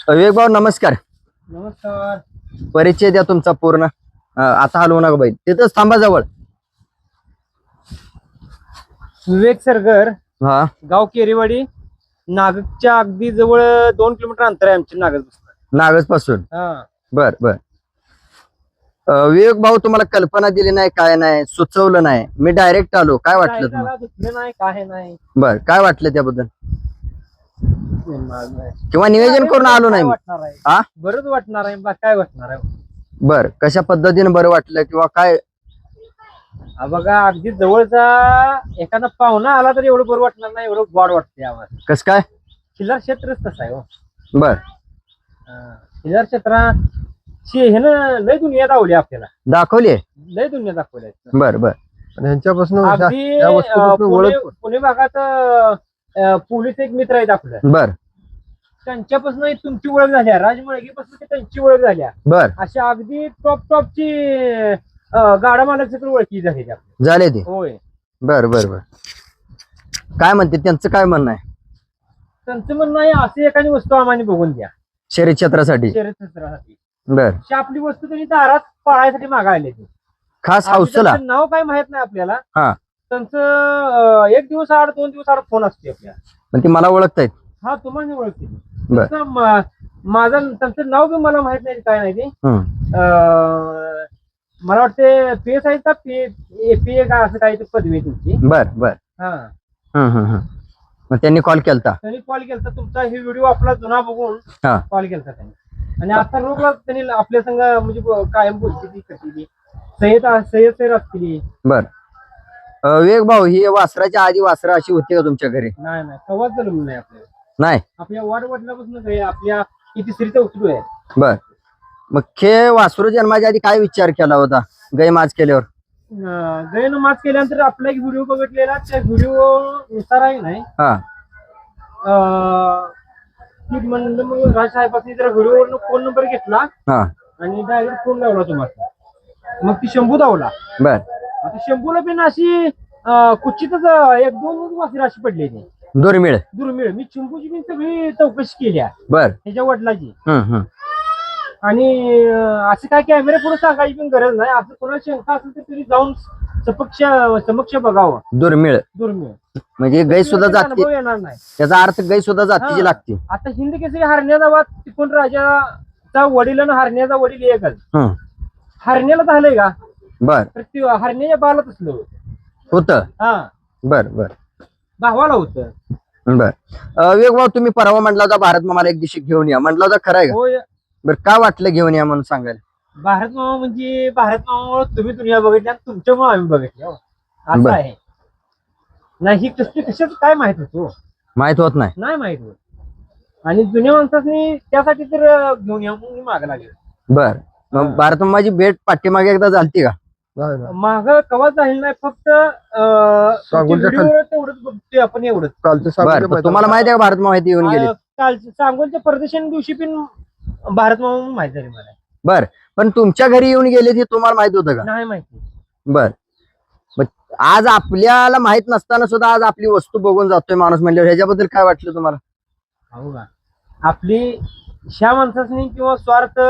विवेक भाऊ नमस्कार. नमस्कार. परिचय द्या तुमचा पूर्ण. आता हलवू नका बाई, तिथंच थांबा जवळ. विवेक सरगर, हा, गाव केरीवाडी, नागच्या अगदी जवळ 2 किलोमीटर अंतर आहे आमच्या नागज नागज पासून. हा. बर बर. विवेक भाऊ तुम्हाला कल्पना दिली नाही, काय नाही सुचवलं नाही, मी डायरेक्ट आलो. काय वाटलं तुम्हाला? दुखलं नाही, काय नाही. बर, काय वाटलं त्याबद्दल? नाही. किंवा नियोजन करून आलो नाही मी. वाटणार आहे, हा, बरंच वाटणार आहे. काय वाटणार आहे? बर, कशा पद्धतीने बरं वाटलं किंवा काय? बघा, अगदी जवळचा एखादा पाहुणा आला तर एवढं बरं वाटणार नाही, एवढं गोड वाटते आम्हाला. कस काय? खिल्लार क्षेत्रच तसं आहे हो. बर. खिल्लार क्षेत्रात हे ना लय दुनिया दावली आपल्याला, दाखवली. लय दुनिया दाखवली. बर बर. ह्यांच्यापासून अगदी पुणे भागात पोलीस एक मित्र आहेत आपलं. बर त्यांच्यापासून तुमची ओळख झाल्या, राजमळगीपासून त्यांची ओळख झाल्या. बर. अशा अगदी टॉपची गाडा मालक ओळखी झाले ते. होय. बर बर बर. काय म्हणते त्यांचं, काय म्हणणं आहे? त्यांचं म्हणणं आहे अशी एखादी वस्तू आम्हाला बघून द्या शर्यत क्षेत्रासाठी. शर्यतक्षेत्रासाठी. बर. आपली वस्तू त्यांनी दारात पाळायसाठी मागायला ती. खास हौसला. नाव काय माहित नाही आपल्याला. हा. त्यांचं 1 दिवस आड 2 दिवस आड फोन असते आपल्याला. पण ती मला ओळखतायत. हा, तुम्हाला ओळखते. बर. माझं त्यांचं नाव बी मला माहित नाही, काय नाही ते. मला वाटते PS आहे का पी का असं काही पदवी तुमची. बर बर. हा. मग त्यांनी कॉल केलता. त्यांनी कॉल केलता, तुमचा हे व्हिडिओ आपला जुना बघून कॉल केलता त्यांनी. आणि आता रोगला त्यांनी आपल्या संग म्हणजे कायम बोलते ती कशी ती सय्यद असतील. बर. विवेक भाऊ, ही वासराच्या आधी वासरा अशी होती का तुमच्या घरी? नाही, कवाच झालं नाही आपल्याला. नाही. आपल्या वाढ वडिलापासून आपल्या किती स्त्रीचा उचलू आहे. बर. मग खे वासरू जन्माच्या आधी काय विचार केला होता गाय माज केल्यावर? गायनं माज केल्यानंतर आपला एक व्हिडिओ बघितलेला, त्या व्हिडिओ नुसार आहे नाही. हा. ती म्हणलं मग राजसाहेबांनी जरा व्हिडिओवरून फोन नंबर घेतला. हा. आणि डायरेक्ट फोन लावला तुम्हाला. मग ती शंभू धावला. बर. आता शंभूला पण अशी क्वचितच 1-2 वासरी अशी पडली ती दुर्मिळ. मी शंभूची पण सगळी चौकशी केली. बर. त्याच्या वडिलाची. आणि असं काय कॅमेरा पुढे सांगायची पण गरज नाही. असं कोणाला शंका असेल तर तुम्ही जाऊन समक्ष बघावं. दुर्मिळ म्हणजे गाय सुद्धा जाती येणार नाही. त्याचा अर्थ गाय सुद्धा जातीची लागते. आता हिंद केसरी हरण्याचा वाद तिकोण राजाचा वडील आणि हरण्याचा वडील एकच. हरण्याला झालंय का? बर. तर हरण्याच्या बालात असलं होत. हा. बर बर. भावाला होतं. बर. विवेक भाऊ, तुम्ही परवा म्हटला होता भारत मामाला एक दिवशी घेऊन या, म्हटलं होता, खरं आहे का? होय. बरं, काय वाटलं घेऊन या म्हणून सांगायला? भारत मामा म्हणजे भारत मामामुळे तुम्ही दुनिया बघितली आणि तुमच्यामुळे आम्ही बघितली. असं आहे. नाही कशाच काय माहित होतो? माहित होत नाही माहित होत. आणि जुन्या माणसांनी त्यासाठी तर घेऊन या म्हणून माग लागेल. बर. मग भारत मामाची भेट पाठीमागे एकदा झालती का? माग कवा झाली नाही, फक्त तेवढंच बघतोय आपण, एवढंच. बरं. तुम्हाला माहिती आहे का भारत मामा इथे येऊन गेले? सांगोलच्या प्रदर्शन दिवशी पण भारत मामा माहित झाली मला. बर. पण तुमच्या घरी येऊन गेले ते तुम्हाला माहित होतं का? नाही माहिती. बर. आज आपल्याला माहित नसताना सुद्धा आज आपली वस्तू बघून जातोय माणूस म्हणल्यावर ह्याच्याबद्दल काय वाटलं तुम्हाला? हो का, आपली ह्या माणसाने किंवा स्वार्थ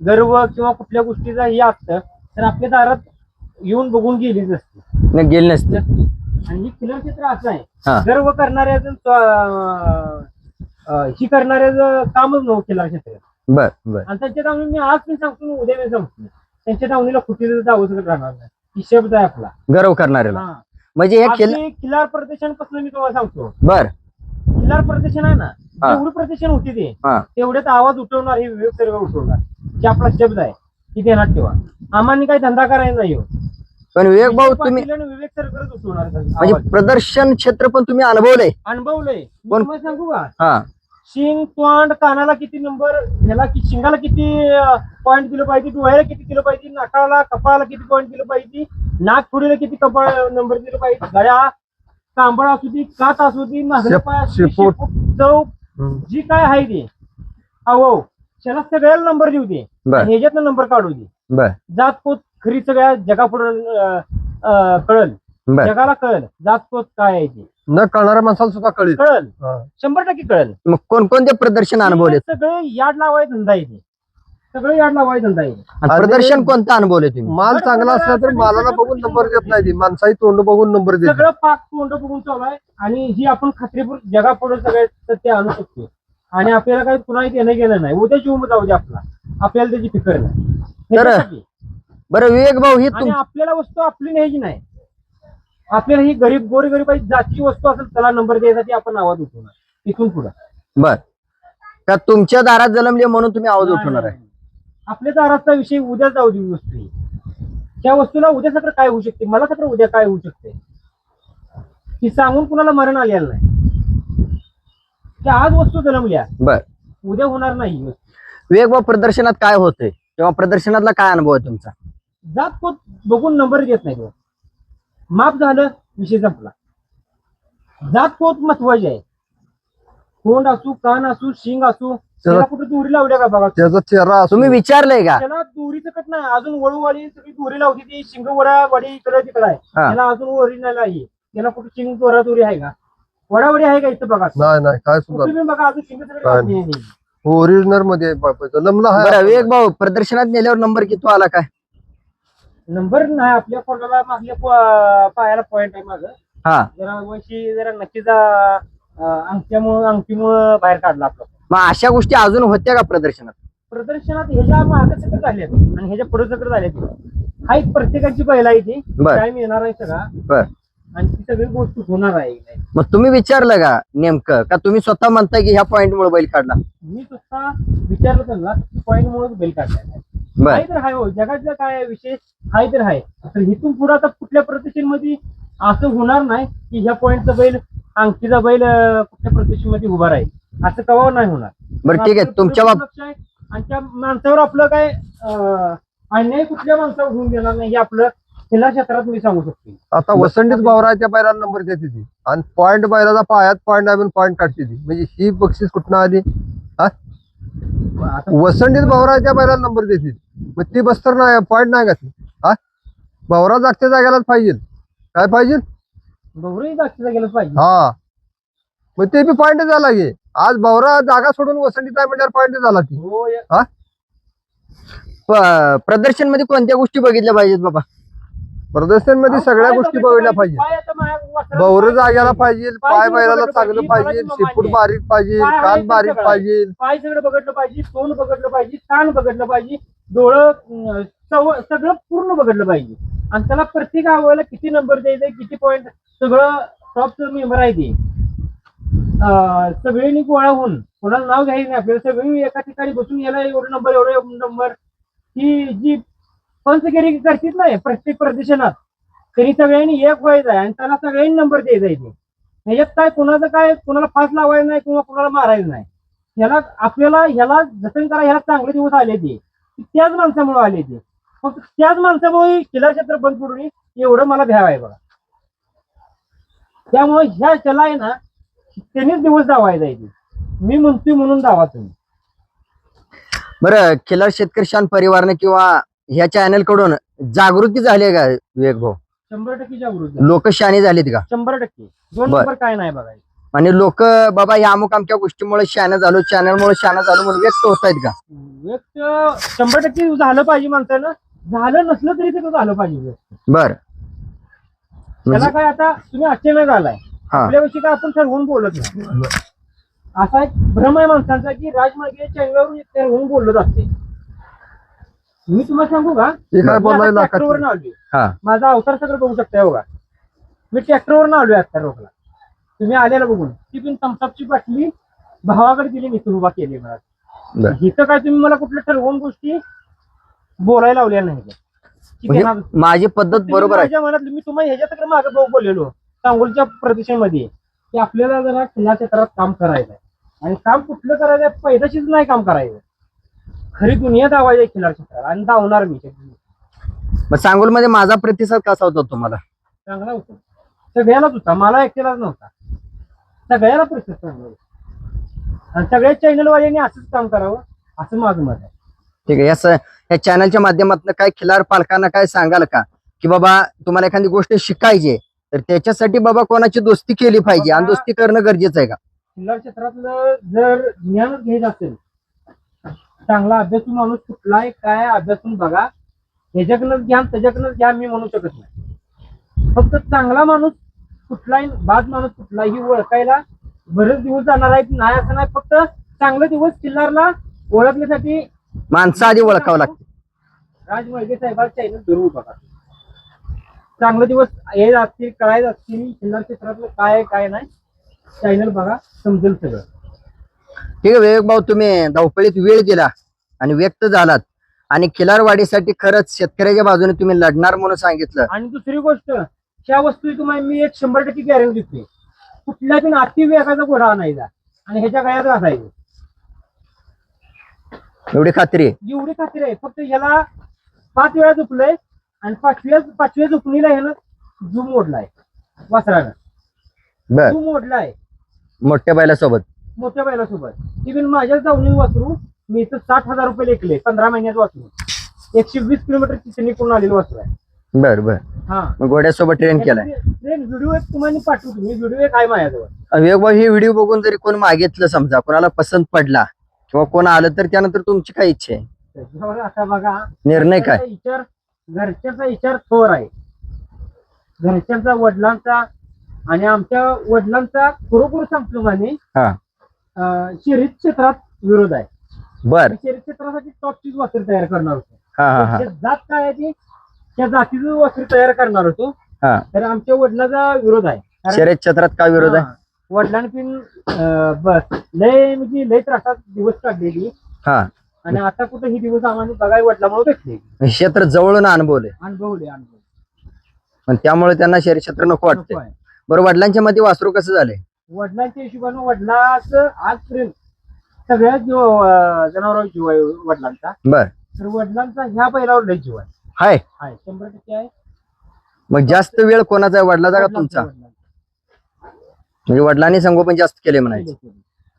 गर्व किंवा कुठल्या गोष्टीचा हे असतं तर आपल्या दारात येऊन बघून गेलीच असते. गेली नसते. आणि ही खिल्लार क्षेत्र असं आहे, हा. गर्व करणाऱ्याचं ही करणाऱ्याचं कामच नव्हतं खिल्लार क्षेत्र. बर बर. आणि त्यांच्या दावणी मी आज पण सांगतो, उद्या मी सांगतो, त्यांच्या दावणीला कुठे जावं राहणार नाही. ही शब्द आहे आपला गर्व करणाऱ्याला. म्हणजे हे खिल्लार प्रदर्शनापासून मी तुम्हाला सांगतो. बर. खिल्लार प्रदर्शन आहे ना, जेवढी प्रदर्शन होती ते तेवढ्यात आवाज उठवणार, हे विवेक सरगर उठवणार, हे आपला शब्द आहे. की ध्यानात ठेवा, आम्हाला काही धंदा करायचा नाही. पण विवेक भाऊ, तुम्ही विवेक सरगरच उठवणार. म्हणजे प्रदर्शन क्षेत्र पण तुम्ही अनुभवलंय. तुम्हाला सांगू का? हा. शिंग तोंड कानाला किती नंबर, ह्याला शिंगाला किती पॉईंट दिलं पाहिजे, डोळ्याला किती दिलं पाहिजे, नाकाला कपाळाला किती पॉईंट दिलं पाहिजे, नाक फुडीला किती कपाळ नंबर दिलं पाहिजे, गळ्या कांबळ असू दे, कात असू दे, चौक जी काय आहे ते अहो त्याला सगळ्याला नंबर देऊ दे, ह्याच्यातनं नंबर काढू दे. जात पोत खरी सगळ्या जगापुढे कळल, जगाला कळल जात पोत काय आहे ते. न कळणाऱ्या माणसाला सुद्धा कळेल. कळल, हा. 100% कळल. मग कोणकोणते प्रदर्शन अनुभवले सगळे यार्ड लावायचं धंदा येते, सगळे यार्ड लावायचं धंदा येते. आणि प्रदर्शन कोणतं अनुभवले तुम्ही? माल चांगला असला तर मालाला बघून नंबर देत नाही ती, माणसाही तोंड बघून नंबर देते. सगळं पाक तोंड बघून चालू आहे आणि ही आपण खात्रीपूर जगापुढे सगळे सत्य आणू शकतो आणि आपल्याला काही कुणाही देणं गेलं नाही. उद्या जीव जाऊ दे आपला, आपल्याला त्याची फिकर नाही. ह्याच्यासाठी. बरं विवेक भाऊ ही आणि आपल्याला वस्तू आपली न्यायची नाही, आपल्याला ही गरीब गोरगरीबाची जातीची वस्तू असेल त्याला नंबर द्यायसाठी आपण आवाज उठवणार इथून पुढे. बर का तुमच्या दारात जन्मले म्हणून तुम्ही आवाज उठवणार आहे? आपल्या दाराचा विषय उद्या जाऊ दे वस्तू ही. त्या वस्तूला उद्या सगळं काय होऊ शकते, मला सगळं उद्या काय होऊ शकते ती सांगून कुणाला मरण आलेलं नाही. त्या आज वस्तू जन्मल्या, बर उद्या होणार नाही ही वस्तू. विवेक भाऊ प्रदर्शनात काय होतंय किंवा प्रदर्शनातला काय अनुभव आहे तुमचा? जात पोत बघून नंबर देत नाही. माफ झालं, विषय संपला. जात पोत महत्वाची आहे. तोंड असू, कान असू, शिंग असू, त्याला कुठे दोरी लावल्या का बघा. त्याचा चेहरा असतो. तुम्ही विचारलंय का? त्याला दोरी सकट नाही, अजून वळूवाली सगळी दोरी लावती ती शिंग वडी इकडे तिकडे आहे. त्याला अजून वरी नाही आहे. त्याला कुठे शिंग दोरी आहे का, वडावडी आहे का इथं बघा. नाही काय सुद्धा तुम्ही बघा अजून शिंग सगळे ओरिजिनल मध्ये जन्मला बरं आहे. विवेक भाऊ प्रदर्शनात नेल्यावर नंबर किती आला काय? नंबर नाही. आपल्या कोणाला मागल्या पायाला पॉइंट आहे माझं. हा जरा वशी जरा नक्कीचा अंगठीमुळे बाहेर काढला आपला. मग अशा गोष्टी अजून होत्या का प्रदर्शनात? प्रदर्शनात ह्याच्या मागे सगळं झाले आणि ह्याच्या पुढे सगळं झाले. हा एक प्रत्येकाची पहिला आहे ती बर. टाइम येणार आहे सगळा बर आणि ती सगळी गोष्ट होणार आहे. मग तुम्ही विचारलं का नेमकं, का तुम्ही स्वतः म्हणताय की ह्या पॉइंट मुळे बैल काढला? मी स्वतः विचारलं त्यांना की पॉईंट मुळे बेल काढलाय. बर काही तर आहे हो जगातलं काय विषय हाय तर आहे. तर इथून पुढे आता कुठल्या प्रतिष्ठेमध्ये असं होणार नाही की ह्या पॉईंटचा बैल अंगठीचा बैल कुठल्या प्रतिष्ठेमध्ये उभा राहील, असं कवा नाही होणार. बरं ठीक आहे. तुमच्या बाब लक्ष आहे आणि त्या माणसावर आपलं काय अन्याय कुठल्या माणसावर होऊन देणार नाही हे आपलं खिल्लार क्षेत्रात मी सांगू शकतो. आता वसंडीत भावरा आहे त्या बैलाला नंबर देते ती आणि पॉइंट बैलाचा पायात पॉइंट आहे पॉइंट काढते ती, म्हणजे ही बक्षीस कुठनं आली? आता वसंडीत भावरा आहे त्या बैलाला नंबर देते मग ती बस्तर नाही पॉइंट नाही का ती? भावरा जागच्या जागेलाच पाहिजे. काय पाहिजे? गौरही जागच्या गेलं पाहिजे. हा मग ते बी पॉइंट झाला की आज भावरा जागा सोडून वसंडीत आहे म्हणजे पॉइंट झाला ती. हो प्रदर्शन मध्ये कोणत्या गोष्टी बघितल्या पाहिजेत बाबा? प्रदर्शन मध्ये सगळ्या गोष्टी बघितल्या पाहिजे. भावरं जाग्याला पाहिजे, पाय बैलाला चांगलं पाहिजे, शेपूट बारीक पाहिजे, कान बारीक पाहिजे, पाय सगळं बघितलं पाहिजे, तोंड बघितलं पाहिजे, कान बघितलं पाहिजे, डोळं सगळं पूर्ण बघितलं पाहिजे. आणि त्याला प्रत्येक आवडला किती नंबर द्यायचे, किती पॉईंट, सगळं टॉपचं मेंबर आहे ते. सगळ्यांनी गोळा होऊन कोणाला नाव घ्यायचं नाही आपल्याला, सगळी एका ठिकाणी बसून याला एवढं नंबर एवढं नंबर ही जी पंचगिरी करतीच नाही प्रत्येक प्रदर्शनात, तरी सगळ्यांनी एक व्हायचं आहे आणि त्याला सगळ्यांनी नंबर द्यायचा आहे. ह्याच्यात काय कोणाला फास लावायचं नाही किंवा कोणाला मारायचं नाही. ह्याला जतन करा, ह्याला चांगले दिवस आले ते त्याच माणसामुळे आले ते. फक्त त्याच माणसामुळे खिल्लार क्षेत्र बंद पडून एवढं मला भ्याव आहे बघा. त्यामुळे ह्या त्याला आहे ना त्यांनीच दिवस दावायचा आहे. मी म्हणतोय म्हणून दावा तुम्ही. बरं खिल्लार शेतकरी शान परिवारने किंवा ह्या चॅनल कडून जागृती झाली आहे का विवेक भाऊ? 100% जागृत लोक शाणी झालीत का? 100%. दोन बर. नंबर काय नाही बघायचं. आणि लोक बाबा ह्या अमुक आमच्या गोष्टीमुळे शाणा झालो, चॅनलमुळे शाणा झालो म्हणून व्यक्त होत आहेत का? व्यक्त 100% झालं पाहिजे माणसानं. झालं नसलं तरी ते झालं पाहिजे. बर त्याला काय आता तुम्ही अचानक आलाय, हा आपल्याविषयी काय आपण ठरवून बोलत नाही. असा एक भ्रम आहे माणसांचा की राजमार्गे चॅनलवरून ठरवून बोललं जाते. मी तुम्हाला सांगू का, काय बोलायला ट्रॅक्टरवरून आलोय. हा माझा अवतार सगळं बघू शकताय बघा. मी ट्रॅक्टरवरून आलोय आता रोखला. तुम्ही आलेला बघून ती पण थम्सअपची बाटली भावाकडे दिली, मी उभा केली मला. बर. इथं काय तुम्ही मला कुठल्या ठरवून गोष्टी बोलायला लावल्या नाही. म्हणजे माझी पद्धत बरोबर आहे. माझ्या मनात मी तुम्हाला ह्याच्याकडे मागे भाऊ बोललेलो सांगोलच्या प्रदेशामध्ये की आपल्याला जरा खिल्लार क्षेत्रात काम करायचं आहे. आणि काम कुठलं करायचं आहे, पैदाशीच नाही काम करायचं, खरी दुनिया दावायची आहे खिल्लार क्षेत्रात आणि धावणार मी. मग सांगोलमध्ये माझा प्रतिसाद कसा होता तुम्हाला? चांगला होता, सगळ्यालाच होता, मला एकट्यालाच नव्हता, सगळ्याला प्रतिसाद चांगला होता. आणि सगळ्या चॅनलवाल्यांनी असंच काम करावं असं माझं मत आहे. ठीक आहे. या चॅनलच्या माध्यमातून काय खिल्लार पालकांना काय सांगाल का की बाबा तुम्हाला एखादी गोष्ट शिकायची तर त्याच्यासाठी बाबा कोणाची दोस्ती केली पाहिजे आणि दोस्ती करणं गरजेचं आहे का? खिल्लार क्षेत्रातलं जर ज्ञानच घ्यायचं असेल, चांगला अभ्यासू माणूस कुठलाही काय अभ्यासून बघा, ह्याच्याकडनं घ्या त्याच्याकडनं घ्या मी म्हणू शकत नाही. फक्त चांगला माणूस कुठलाही बाद माणूस कुठलाही ओळखायला बरेच दिवस जाणार आहेत नाही असं नाही. फक्त चांगले दिवस खिल्लारला ओळखण्यासाठी माणसं आधी ओळखावं लागते. राज मळगे साहेबांचा चॅनल जरूर बघा. चांगले दिवस हे असतील कळायला असतील खिल्लार क्षेत्रातलं काय काय नाही, चॅनल बघा समजेल सगळं. ठीक आहे विवेक भाऊ, तुम्ही धावपळीत वेळ दिला आणि व्यक्त झालात आणि खिलारवाडीसाठी खरंच शेतकऱ्याच्या बाजूने तुम्ही लढणार म्हणून सांगितलं. आणि दुसरी गोष्ट, ह्या वस्तू तुम्हाला मी एक 100% गॅरंटी देते, कुठल्या पण अति वेगाचा घोडा आणायचा आणि ह्याच्या गळ्यात घासायचं, एवढी खात्री आहे? एवढी खात्री आहे. फक्त ह्याला 5 वेळा झुकलंय आणि पाचव्या झुकणीला ह्यानं झूम मोडलाय वासरानं. बर, झूम मोडलाय मोठ्या बैलासोबत. मोठ्या बैलासोबत. इव्हन माझ्याच जाऊन वासरू मी इथं 60,000 रुपये लेखले 15 महिन्यात वासरू. 120 किलोमीटरची चिनी करून आलेली वासरू आहे. बर बर. हा, मग घोड्यासोबत ट्रेन केलाय. व्हिडिओ एक तुम्हाला पाठवतो मी, व्हिडिओ एक आहे माझ्याजवळ. विवेक भाऊ, ही व्हिडिओ बघून जरी कोण मागितलं, समजा कोणाला पसंत पडला किंवा कोण आलं, तर त्यानंतर तुमची काय इच्छा आहे? त्याच्यावर आता बघा निर्णय काय? घरच्यांचा विचार थोर आहे. घरच्यांचा, वडिलांचा आणि आमच्या वडिलांचा खरोखर सांगतो म्हणे हा, शर्यत क्षेत्रात विरोध आहे. बर. शर्यत क्षेत्रासाठी टॉपचीच वस्त्र तयार करणार होतो. हा हा हा जात काय आहे ती, त्या जातीचं वस्त्र तयार करणार होतो. हा. तर आमच्या वडिलांचा विरोध आहे. कारण- शर्यत क्षेत्रात काय विरोध आहे? हा. वडिलांनी पण बस लय म्हणजे लय त्रासात दिवस काढलेली हा, आणि आता कुठे ही दिवस आम्हाला बघायला वडिलांमुळे भेटले, क्षेत्र जवळून अनुभवले, अनुभवले. पण त्यामुळे त्यांना शर्यत क्षेत्र नको वाटते. बरं, वडिलांच्या मध्ये वासरू कसं झालंय? वडिलांच्या हिशोबानं वडिलाचं आजपर्यंत सगळ्यात जनावरांवर जीव आहे वडिलांचा. बर. तर वडिलांचा ह्या बैलावर लय जीव आहे. हाय, 100% आहे. मग जास्त वेळ कोणाचा आहे, वडिलाचा का तुमचा? वडिलांचा. म्हणजे वडिलांनी संगोपन जास्त केले म्हणायचं.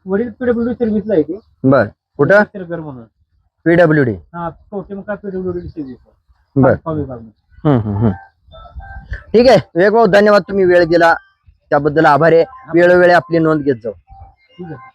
वडील पीडब्ल्यूडी सर्व्हिसला येते. बर. कुठं? घर म्हणून. PWD. हा, कवटेमका पीडब्ल्यूडी सर्व्हिस. बर. ठीक आहे विवेक भाऊ, धन्यवाद, तुम्ही वेळ दिला त्याबद्दल आभारी आहे. वेळोवेळी आपली नोंद घेत जाऊ. ठीक आहे.